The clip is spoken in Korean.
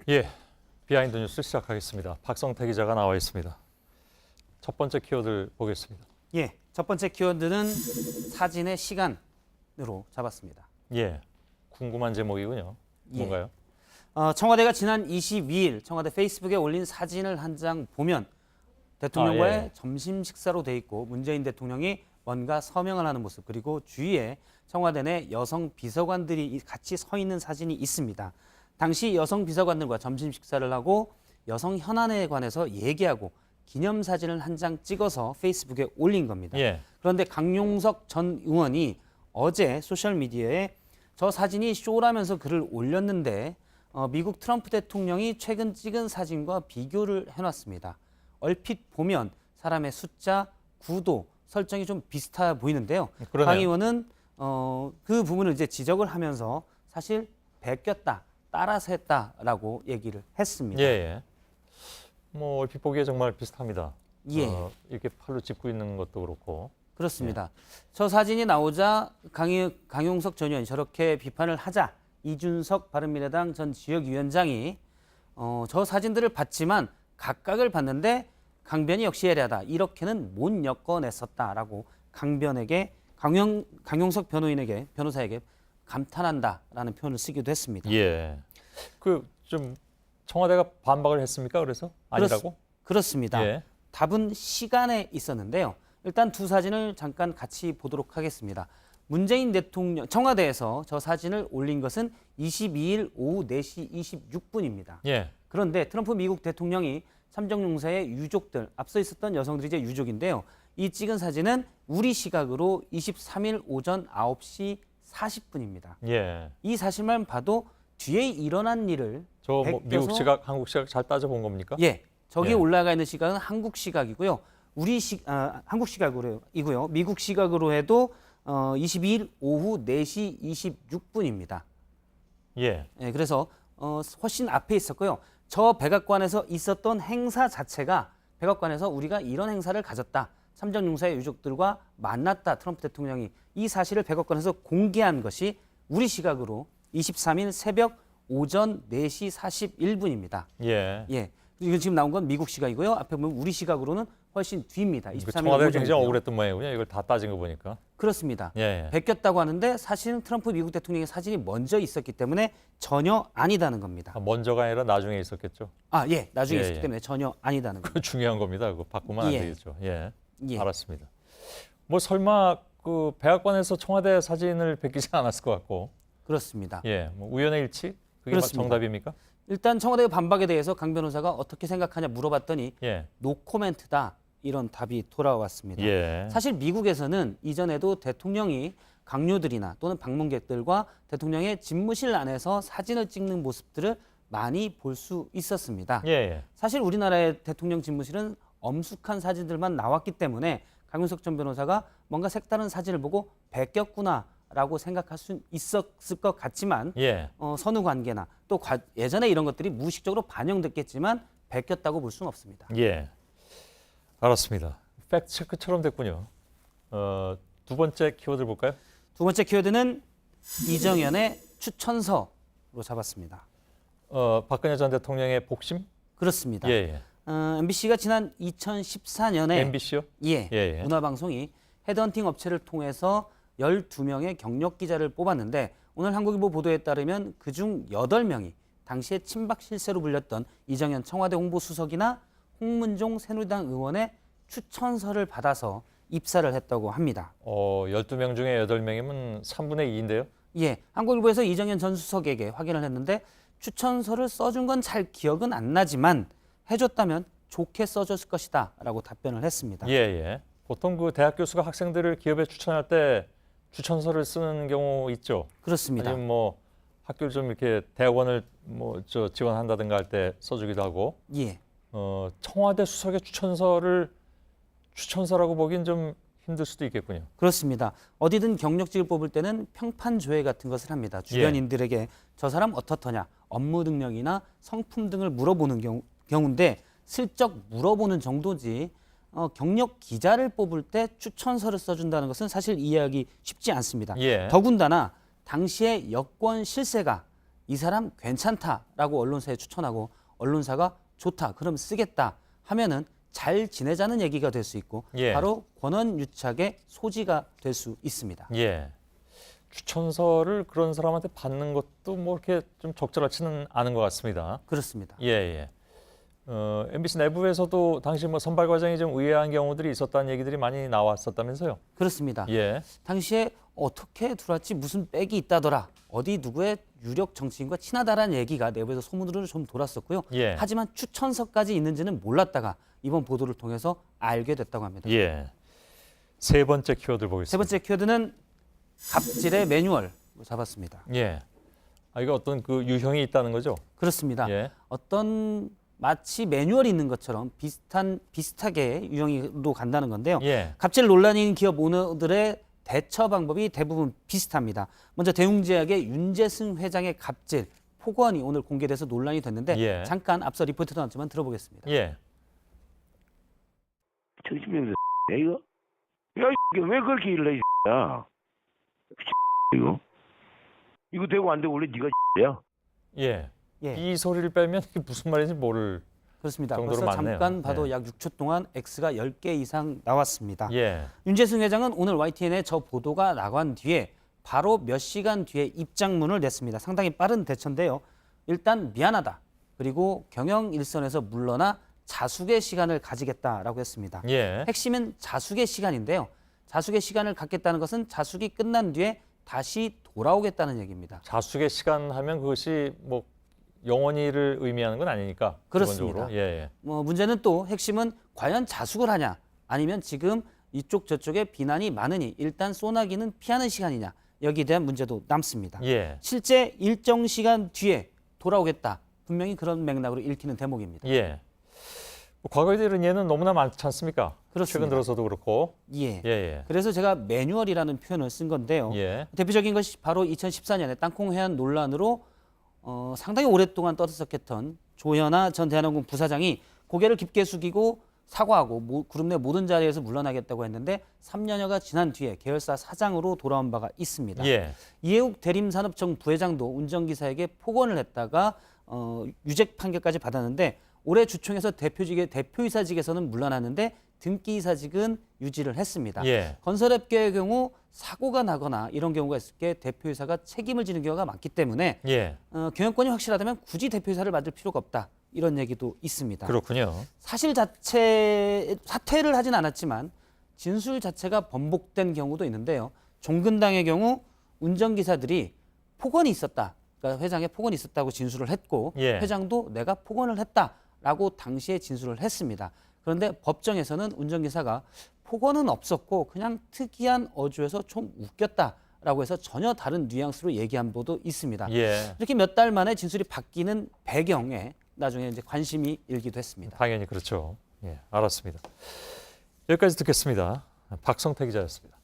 예, 비하인드 뉴스 시작하겠습니다. 박성태 기자가 나와 있습니다. 첫 번째 키워드 보겠습니다. 예, 첫 번째 키워드는 사진의 시간으로 잡았습니다. 예, 궁금한 제목이군요. 뭔가요? 청와대가 지난 22일 청와대 페이스북에 올린 사진을 한 장 보면 대통령과의 점심 식사로 돼 있고 문재인 대통령이 뭔가 서명을 하는 모습, 그리고 주위에 청와대 내 여성 비서관들이 같이 서 있는 사진이 있습니다. 당시 여성 비서관들과 점심 식사를 하고 여성 현안에 관해서 얘기하고 기념사진을 한 장 찍어서 페이스북에 올린 겁니다. 예. 그런데 강용석 전 의원이 어제 소셜미디어에 저 사진이 쇼라면서 글을 올렸는데 미국 트럼프 대통령이 최근 찍은 사진과 비교를 해놨습니다. 얼핏 보면 사람의 숫자, 구도, 설정이 좀 비슷해 보이는데요. 그러네요. 강 의원은 그 부분을 이제 지적을 하면서 사실 베꼈다, 따라서 했다라고 얘기를 했습니다. 예. 뭐 얼핏 보기에 정말 비슷합니다. 예. 이렇게 팔로 짚고 있는 것도 그렇고. 그렇습니다. 저 사진이 나오자 강용석 전 의원이 저렇게 비판을 하자 이준석 바른미래당 전 지역위원장이 저 사진들을 봤지만 각각을 봤는데 강변이 역시 예리하다. 이렇게는 못 엮어냈었다라고 강용석 변호사에게 감탄한다라는 표현을 쓰기도 했습니다. 예. 그 좀 청와대가 반박을 했습니까? 그래서 아니라고? 그렇습니다. 예. 답은 시간에 있었는데요. 일단 두 사진을 잠깐 같이 보도록 하겠습니다. 문재인 대통령 청와대에서 저 사진을 올린 것은 22일 오후 4시 26분입니다. 예. 그런데 트럼프 미국 대통령이 참정용사의 유족들, 앞서 있었던 여성들이 이제 유족인데요. 이 찍은 사진은 우리 시각으로 23일 오전 9시 40분입니다. 예. 이 사실만 봐도 뒤에 일어난 일을 저 뭐 미국 베껴서- 시각, 한국 시각 잘 따져 본 겁니까? 예, 저기 예. 올라가 있는 시각은 한국 시각이고요. 한국 시각으로이고요. 미국 시각으로 해도 22일 오후 4시 26분입니다. 예. 예, 그래서 훨씬 앞에 있었고요. 저 백악관에서 있었던 행사 자체가 백악관에서 우리가 이런 행사를 가졌다. 참정용사의 유족들과 만났다. 트럼프 대통령이 이 사실을 백악관에서 공개한 것이 우리 시각으로 23일 새벽 오전 4시 41분입니다. 예. 예. 이건 지금 나온 건 미국 시각이고요. 앞에 보면 우리 시각으로는 훨씬 뒤입니다. 23일 청와대가 오전이고요. 굉장히 억울했던 모양이군요. 이걸 다 따진 거 보니까. 그렇습니다. 예. 베꼈다고 하는데 사실은 트럼프 미국 대통령의 사진이 먼저 있었기 때문에 전혀 아니다는 겁니다. 먼저가 아니라 나중에 있었겠죠. 예. 나중에 예, 있었기 예. 때문에 전혀 아니다는 겁니다. 그 중요한 겁니다. 그거 바꾸면 안 예. 되겠죠. 예. 예. 알았습니다. 뭐 설마 그 백악관에서 청와대 사진을 베끼지 않았을 것 같고. 그렇습니다. 예. 뭐 우연의 일치? 그게 그렇습니다. 정답입니까? 일단 청와대의 반박에 대해서 강 변호사가 어떻게 생각하냐 물어봤더니 예. 노코멘트다. 이런 답이 돌아왔습니다. 예. 사실 미국에서는 이전에도 대통령이 강요들이나 또는 방문객들과 대통령의 집무실 안에서 사진을 찍는 모습들을 많이 볼 수 있었습니다. 예. 사실 우리나라의 대통령 집무실은 엄숙한 사진들만 나왔기 때문에 강윤석 전 변호사가 뭔가 색다른 사진을 보고 베꼈구나라고 생각할 수 있었을 것 같지만 예. 선후 관계나 또 예전에 이런 것들이 무의식적으로 반영됐겠지만 베꼈다고 볼 수는 없습니다. 예. 알았습니다. 팩트 체크처럼 됐군요. 두 번째 키워드 볼까요? 두 번째 키워드는 이정현의 추천서로 잡았습니다. 박근혜 전 대통령의 복심? 그렇습니다. 예. MBC가 지난 2014년에 MBC요? 예. 문화방송이 헤드헌팅 업체를 통해서 12명의 경력 기자를 뽑았는데 오늘 한국일보 보도에 따르면 그중 8명이 당시에 친박 실세로 불렸던 이정현 청와대 홍보수석이나 홍문종 새누리당 의원의 추천서를 받아서 입사를 했다고 합니다. 12명 중에 8명이면 3분의 2인데요? 예, 한국일보에서 이정현 전 수석에게 확인을 했는데 추천서를 써준 건 잘 기억은 안 나지만 해줬다면 좋게 써줬을 것이다 라고 답변을 했습니다. 예. 보통 그 대학 교수가 학생들을 기업에 추천할 때 추천서를 쓰는 경우 있죠. 그렇습니다. 아니면 뭐 학교를 좀 이렇게 대학원을 뭐 지원한다든가 할 때 써주기도 하고. 예. 청와대 수석의 추천서라고 보긴 좀 힘들 수도 있겠군요. 그렇습니다. 어디든 경력직을 뽑을 때는 평판 조회 같은 것을 합니다. 주변인들에게 저 사람 어떻더냐, 업무 능력이나 성품 등을 물어보는 경우인데 슬쩍 물어보는 정도지 경력 기자를 뽑을 때 추천서를 써준다는 것은 사실 이해하기 쉽지 않습니다. 예. 더군다나 당시에 여권 실세가 이 사람 괜찮다라고 언론사에 추천하고 언론사가 좋다, 그럼 쓰겠다 하면은 잘 지내자는 얘기가 될 수 있고 예. 바로 권한 유착의 소지가 될 수 있습니다. 예. 추천서를 그런 사람한테 받는 것도 뭐 이렇게 좀 적절하지는 않은 것 같습니다. 그렇습니다. 예, 예. MBC 내부에서도 당시 뭐 선발 과정이 좀 의아한 경우들이 있었다는 얘기들이 많이 나왔었다면서요? 그렇습니다. 예. 당시에 어떻게 들어왔지 무슨 백이 있다더라. 어디 누구의 유력 정치인과 친하다라는 얘기가 내부에서 소문으로 좀 돌았었고요. 예. 하지만 추천서까지 있는지는 몰랐다가 이번 보도를 통해서 알게 됐다고 합니다. 예. 세 번째 키워드 보겠습니다. 세 번째 키워드는 갑질의 매뉴얼 잡았습니다. 예. 아, 이거 어떤 그 유형이 있다는 거죠? 그렇습니다. 예. 어떤 마치 매뉴얼이 있는 것처럼 비슷하게 유형으로 간다는 건데요. 예. 갑질 논란이 있는 기업 오너들의 대처 방법이 대부분 비슷합니다. 먼저 대웅제약의 윤재승 회장의 갑질 폭언이 오늘 공개돼서 논란이 됐는데 예. 잠깐 앞서 리포트도 나왔지만 들어보겠습니다. 예. 정신병자 이거? 야 이게 왜 그렇게 일래 야? 이거 되고 안 되고 원래 네가 야? 예. 예. 이 소리를 빼면 이게 무슨 말인지 모를 그렇습니다. 정도로 벌써 많네요. 잠깐 봐도 예. 약 6초 동안 X가 10개 이상 나왔습니다. 예. 윤재승 회장은 오늘 YTN에 저 보도가 나간 뒤에 바로 몇 시간 뒤에 입장문을 냈습니다. 상당히 빠른 대처인데요. 일단 미안하다. 그리고 경영 일선에서 물러나 자숙의 시간을 가지겠다라고 했습니다. 예. 핵심은 자숙의 시간인데요. 자숙의 시간을 갖겠다는 것은 자숙이 끝난 뒤에 다시 돌아오겠다는 얘기입니다. 자숙의 시간 하면 그것이 뭐 영원히를 의미하는 건 아니니까. 그렇습니다. 기본적으로. 예. 문제는 또 핵심은 과연 자숙을 하냐 아니면 지금 이쪽 저쪽에 비난이 많으니 일단 소나기는 피하는 시간이냐 여기에 대한 문제도 남습니다. 예. 실제 일정 시간 뒤에 돌아오겠다. 분명히 그런 맥락으로 읽히는 대목입니다. 예. 뭐 과거에 들은 예는 너무나 많지 않습니까? 그렇습니다. 최근 들어서도 그렇고. 예. 예. 그래서 제가 매뉴얼이라는 표현을 쓴 건데요. 예. 대표적인 것이 바로 2014년에 땅콩 해안 논란으로 상당히 오랫동안 떠들썩했던 조현아 전 대한항공 부사장이 고개를 깊게 숙이고 사과하고 그룹 내 모든 자리에서 물러나겠다고 했는데 3년여가 지난 뒤에 계열사 사장으로 돌아온 바가 있습니다. 예. 이해욱 대림산업청 부회장도 운전기사에게 폭언을 했다가 유죄 판결까지 받았는데 올해 주총에서 대표이사직에서는 물러났는데 등기이사직은 유지를 했습니다. 예. 건설업계의 경우 사고가 나거나 이런 경우가 있을 때 대표이사가 책임을 지는 경우가 많기 때문에 예. 경영권이 확실하다면 굳이 대표이사를 맡을 필요가 없다. 이런 얘기도 있습니다. 그렇군요. 사퇴를 하진 않았지만 진술 자체가 번복된 경우도 있는데요. 종근당의 경우 운전기사들이 폭언이 있었다. 그러니까 회장에 폭언이 있었다고 진술을 했고 예. 회장도 내가 폭언을 했다라고 당시에 진술을 했습니다. 그런데 법정에서는 운전기사가 폭언은 없었고 그냥 특이한 어조에서 좀 웃겼다라고 해서 전혀 다른 뉘앙스로 얘기한 바도 있습니다. 예. 이렇게 몇 달 만에 진술이 바뀌는 배경에 나중에 이제 관심이 일기도 했습니다. 당연히 그렇죠. 예. 알았습니다. 여기까지 듣겠습니다. 박성태 기자였습니다.